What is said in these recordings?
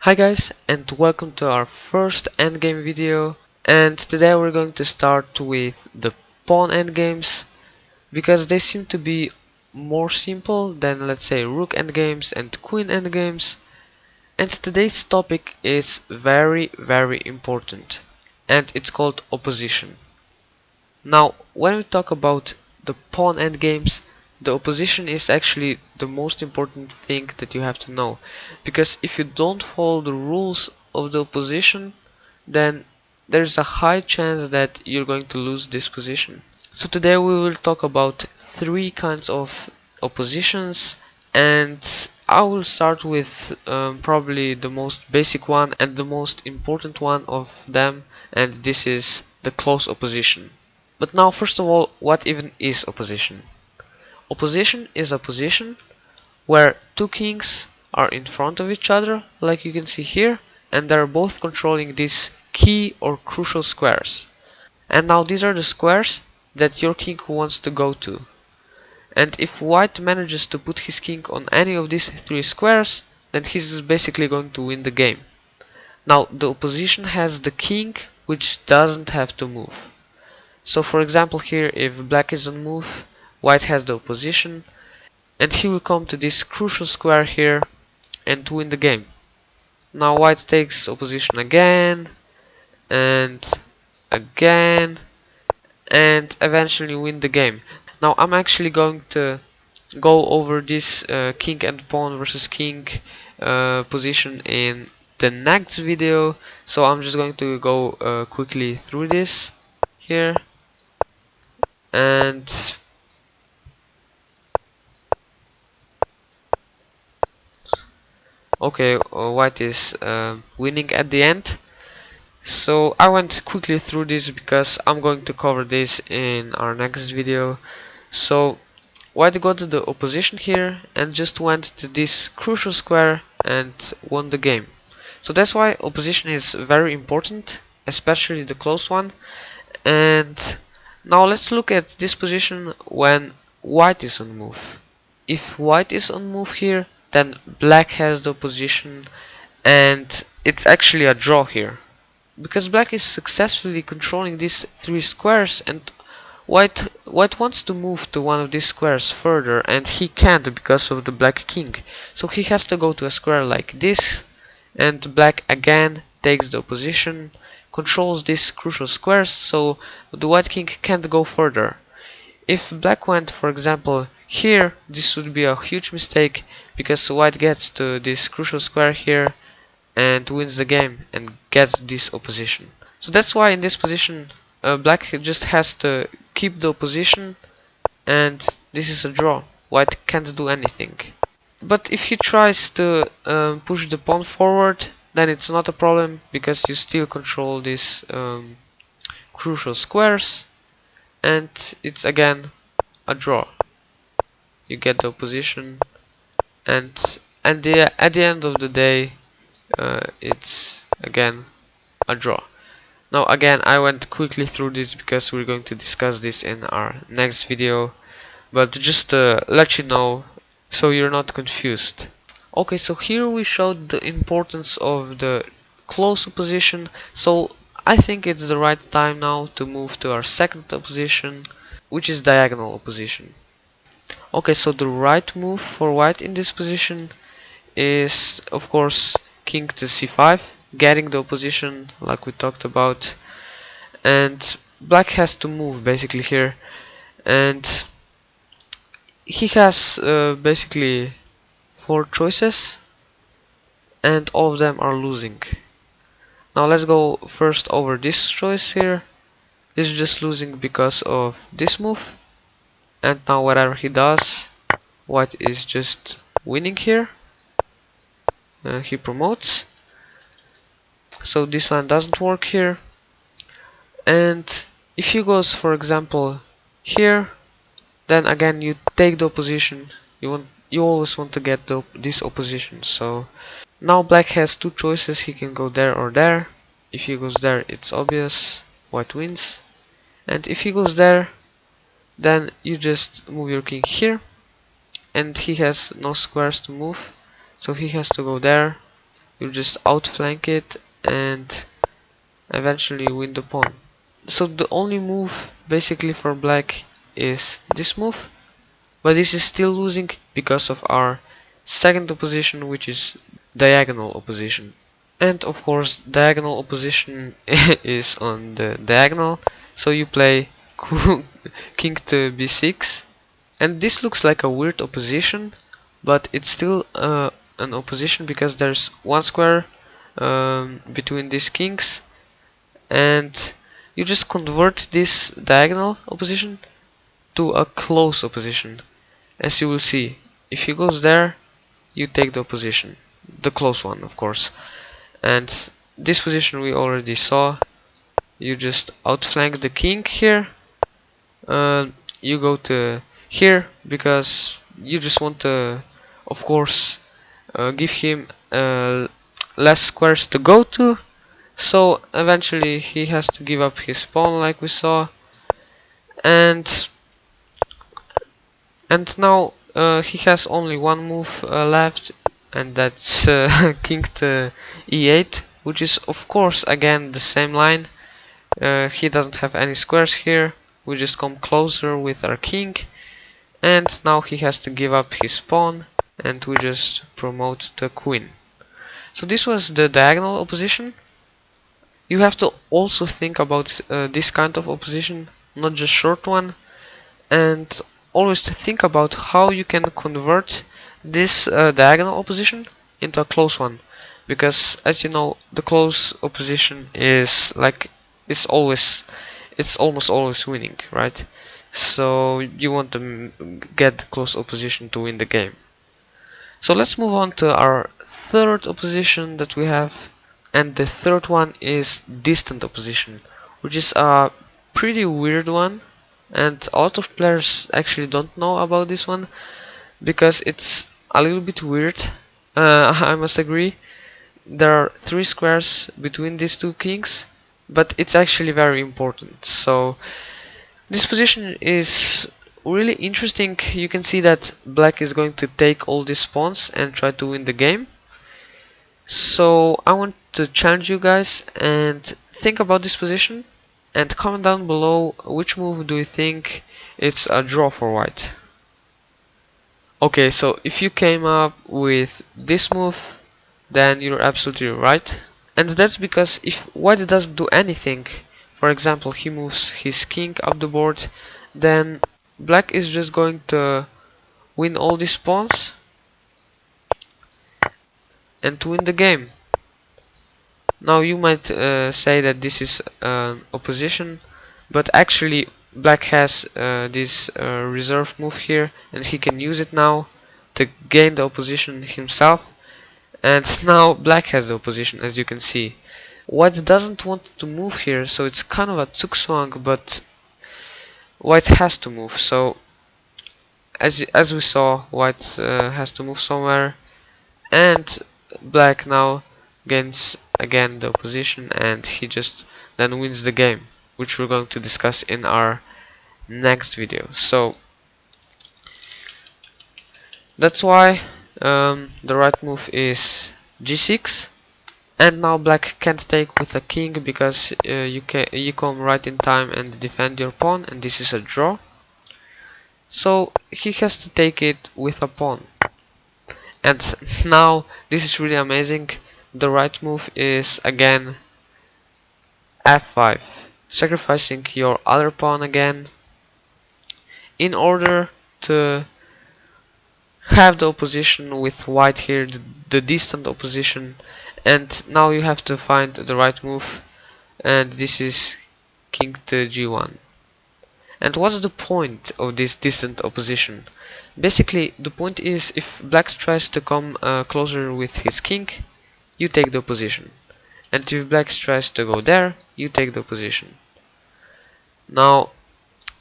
Hi guys, and welcome to our first endgame video. And today we're going to start with the pawn endgames because they seem to be more simple than, let's say, rook endgames and queen endgames. And today's topic is very important, and it's called opposition. Now, when we talk about the pawn endgames, the opposition is actually the most important thing that you have to know, because if you don't follow the rules of the opposition, then there's a high chance that you're going to lose this position. So today we will talk about three kinds of oppositions, and I will start with probably the most basic one and the most important one of them, and this is the close opposition. But now, first of all, what even is opposition? Opposition is a position where two kings are in front of each other, like you can see here, and they're both controlling these key or crucial squares. And now these are the squares that your king wants to go to. And if white manages to put his king on any of these three squares, then he's basically going to win the game. Now the opposition has the king, which doesn't have to move. So for example here, if black is on move, white has the opposition, and he will come to this crucial square here and win the game. Now white takes opposition again, and again, and eventually win the game. Now I'm actually going to go over this king and pawn versus king position in the next video, so I'm just going to go quickly through this here. And okay, white is winning at the end. So I went quickly through this because I'm going to cover this in our next video. So white got to the opposition here and just went to this crucial square and won the game. So that's why opposition is very important, especially the close one. And now let's look at this position when white is on move. If white is on move here, then black has the opposition, and it's actually a draw here. Because black is successfully controlling these three squares, and white wants to move to one of these squares further, and he can't because of the black king. So he has to go to a square like this, and black again takes the opposition, controls these crucial squares, so the white king can't go further. If black went, for example, here, this would be a huge mistake because white gets to this crucial square here and wins the game and gets this opposition. So that's why in this position black just has to keep the opposition, and this is a draw. White can't do anything. But if he tries to push the pawn forward, then it's not a problem because you still control these crucial squares, and it's again a draw. You get the opposition, and at the end of the day, it's again a draw. Now again, I went quickly through this because we're going to discuss this in our next video, but just to let you know so you're not confused. Okay, so here we showed the importance of the close opposition, so I think it's the right time now to move to our second opposition, which is diagonal opposition. Okay, so the right move for white in this position is, of course, king to c5, getting the opposition like we talked about, and black has to move basically here, and he has basically four choices, and all of them are losing. Now let's go first over this choice here. This is just losing because of this move, and now whatever he does, white is just winning here. He promotes, so this line doesn't work here. And if he goes, for example, here, then again you take the opposition. You always want to get this opposition. So now black has two choices. He can go there or there. If he goes there, it's obvious, white wins. And if he goes there, then you just move your king here, and he has no squares to move, so he has to go there, you just outflank it and eventually win the pawn. So the only move basically for black is this move, but this is still losing because of our second opposition, which is diagonal opposition. And of course diagonal opposition is on the diagonal, so you play king to b6, and this looks like a weird opposition, but it's still an opposition because there's one square between these kings, and you just convert this diagonal opposition to a close opposition. As you will see, if he goes there, you take the opposition, the close one of course. And this position we already saw. You just outflank the king here. You go to here because you just want to, of course, give him less squares to go to. So eventually he has to give up his pawn, like we saw, and now he has only one move left, and that's king to e8, which is of course again the same line. He doesn't have any squares here. We just come closer with our king, and now he has to give up his pawn, and we just promote the queen. So this was the diagonal opposition. You have to also think about this kind of opposition, not just short one, and always think about how you can convert this diagonal opposition into a close one, because as you know, the close opposition is like it's almost always winning, right? So you want to get the close opposition to win the game. So let's move on to our third opposition that we have, and the third one is distant opposition, which is a pretty weird one, and a lot of players actually don't know about this one because it's a little bit weird. I must agree. There are three squares between these two kings, but it's actually very important. So this position is really interesting. You can see that black is going to take all these pawns and try to win the game. So I want to challenge you guys and think about this position and comment down below which move do you think it's a draw for white. Okay, so if you came up with this move, then you're absolutely right. And that's because if white doesn't do anything, for example he moves his king up the board, then black is just going to win all these pawns and to win the game. Now you might say that this is an opposition, but actually black has this reserve move here, and he can use it now to gain the opposition himself. And now black has the opposition, as you can see. White doesn't want to move here, so it's kind of a zugzwang, but white has to move. So as we saw, white has to move somewhere, and black now gains again the opposition, and he just then wins the game, which we're going to discuss in our next video. So that's why the right move is g6, and now black can't take with a king because you come right in time and defend your pawn, and this is a draw. So he has to take it with a pawn. And now this is really amazing. The right move is again f5, sacrificing your other pawn again in order to have the opposition with white here, the distant opposition. And now you have to find the right move, and this is king to g1. And what's the point of this distant opposition? Basically the point is, if black tries to come closer with his king, you take the position, and if black tries to go there, you take the position. Now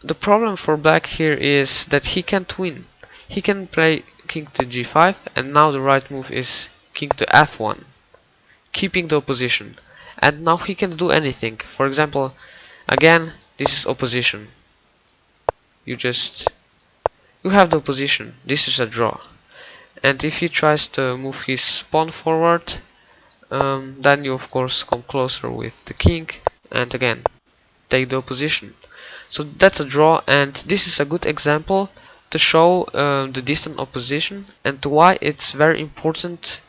the problem for black here is that he can't win. He can play king to g5, and now the right move is king to f1, keeping the opposition, and now he can do anything. For example, again this is opposition. You have the opposition. This is a draw. And if he tries to move his pawn forward, then you of course come closer with the king and again take the opposition. So that's a draw, and this is a good example to show the distant opposition and why it's very important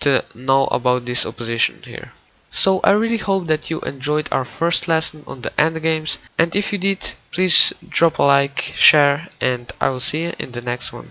to know about this opposition here. So I really hope that you enjoyed our first lesson on the endgames, and if you did, please drop a like, share, and I will see you in the next one.